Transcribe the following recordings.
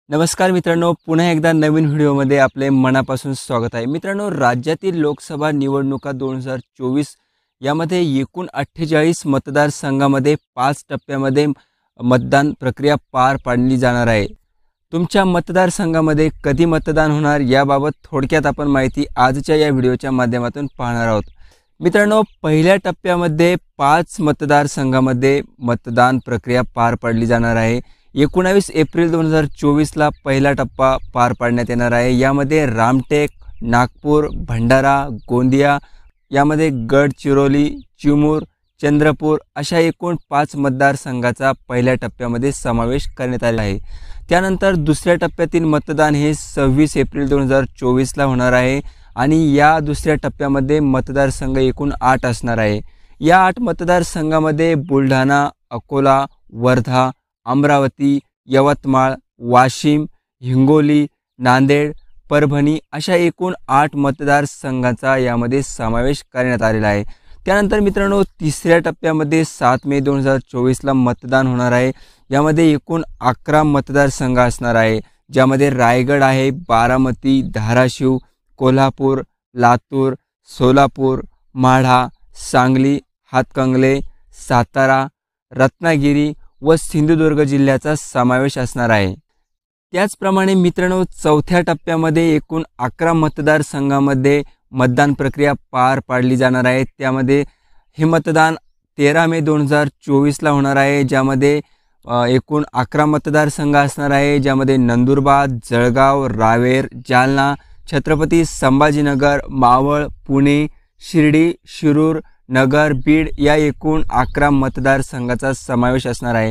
नमस्कार मित्रांनो, पुन्हा एकदा नवीन व्हिडिओमध्ये आपले मनापासून स्वागत आहे। मित्रांनो, राज्यातील लोकसभा निवडणुका 2024 यामध्ये एकूण 48 मतदारसंघामध्ये 5 टप्प्यामध्ये मतदान प्रक्रिया पार पाडली जाणार आहे। तुमच्या मतदारसंघामध्ये कधी मतदान होणार याबाबत थोडक्यात आपण माहिती आजच्या या व्हिडिओच्या माध्यमातून पाहणार आहोत। मित्रांनो, पहिल्या टप्प्यामध्ये 5 मतदारसंघामध्ये मतदान प्रक्रिया पार पाडली जाणार आहे। 19 एप्रिल 2024 ला पहिला टप्पा पार पाडण्यात येणार आहे। यामध्ये रामटेक, नागपूर, भंडारा, गोंदिया, यामध्ये गडचिरोली, चिमूर, चंद्रपूर अशा एकूण 5 मतदारसंघाचा पहिल्या टप्प्यामध्ये समावेश करण्यात आला आहे। त्यानंतर दुसऱ्या टप्प्यातील मतदान हे 26 एप्रिल 2024 ला होणार आहे आणि या दुसऱ्या टप्प्यामध्ये मतदारसंघ एकूण 8 असणार आहे। या 8 मतदारसंघामध्ये बुलढाणा, अकोला, वर्धा, अमरावती, यवतमाळ, वाशिम, हिंगोली, नांदेड, परभणी अशा एकूण 8 मतदारसंघांचा यामध्ये समावेश करण्यात आलेला आहे। त्यानंतर मित्रांनो, तिसऱ्या टप्प्यामध्ये 7 मे 2024 ला मतदान होणार आहे। यामध्ये एकूण 11 मतदारसंघ असणार आहे, ज्यामध्ये रायगड आहे, बारामती, धाराशिव, कोल्हापूर, लातूर, सोलापूर, माढा, सांगली, हातकंगले, सातारा, रत्नागिरी व सिंधुदुर्ग जिल्ह्याचा समावेश असणार आहे। त्याचप्रमाणे मित्रांनो, चौथ्या टप्प्यामध्ये एकूण 11 मतदारसंघामध्ये मतदान प्रक्रिया पार पाडली जाणार आहे। त्यामध्ये हे मतदान 13 मे 2024 ला होणार आहे, ज्यामध्ये एकूण 11 मतदारसंघ असणार आहे, ज्यामध्ये नंदुरबार, जळगाव, रावेर, जालना, छत्रपती संभाजीनगर, मावळ, पुणे, शिर्डी, शिरूर, नगर, बीड या एकूण 11 मतदारसंघाचा समावेश असणार आहे।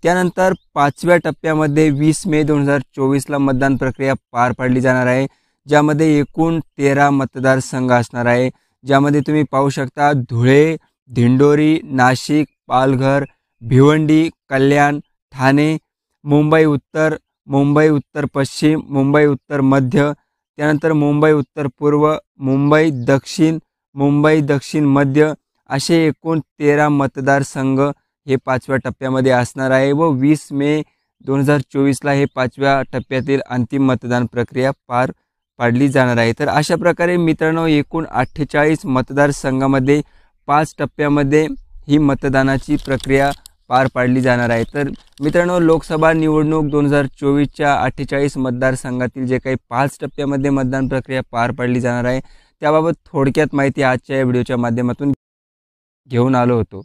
त्यानंतर 5व्या टप्प्यामध्ये 20 मे 2024 ला मतदान प्रक्रिया पार पाडली जाणार आहे, ज्यामध्ये एकूण 13 मतदारसंघ असणार आहे, ज्यामध्ये तुम्ही पाहू शकता धुळे, दिंडोरी, नाशिक, पालघर, भिवंडी, कल्याण, ठाणे, मुंबई उत्तर, मुंबई उत्तर पश्चिम, मुंबई उत्तर मध्य, त्यानंतर मुंबई उत्तर पूर्व, मुंबई दक्षिण, मुंबई दक्षिण मध्य असे एकूण 13 मतदारसंघ हे 5व्या टप्प्यामध्ये असणार आहे व 20 मे 2024 ला हे 5व्या टप्प्यातील अंतिम मतदान प्रक्रिया पार पाडली जाणार आहे। तर अशा प्रकारे मित्रांनो, एकूण 48 मतदारसंघामध्ये 5 टप्प्यामध्ये ही मतदानाची प्रक्रिया पार पाडली जाणार आहे। तर मित्रांनो, लोकसभा निवडणूक 2024च्या 48 मतदारसंघातील जे काही 5 टप्प्यामध्ये मतदान प्रक्रिया पार पाडली जाणार आहे त्याबाबत थोडक्यात माहिती आजच्या या व्हिडिओच्या माध्यमातून घेऊन आलो होतो।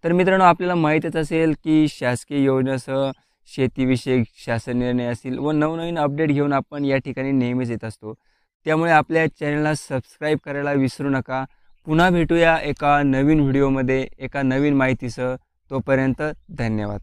तर मित्रांनो, आपल्याला माहीतच असेल की शासकीय योजनेसह शेतीविषयक शासन निर्णय असतील व नवनवीन अपडेट घेऊन आपण या ठिकाणी नेहमीच येत असतो। त्यामुळे आपल्या चॅनलला सबस्क्राईब करायला विसरू नका। पुन्हा भेटूया एका नवीन व्हिडिओमध्ये एका नवीन माहितीसह। तोपर्यंत धन्यवाद।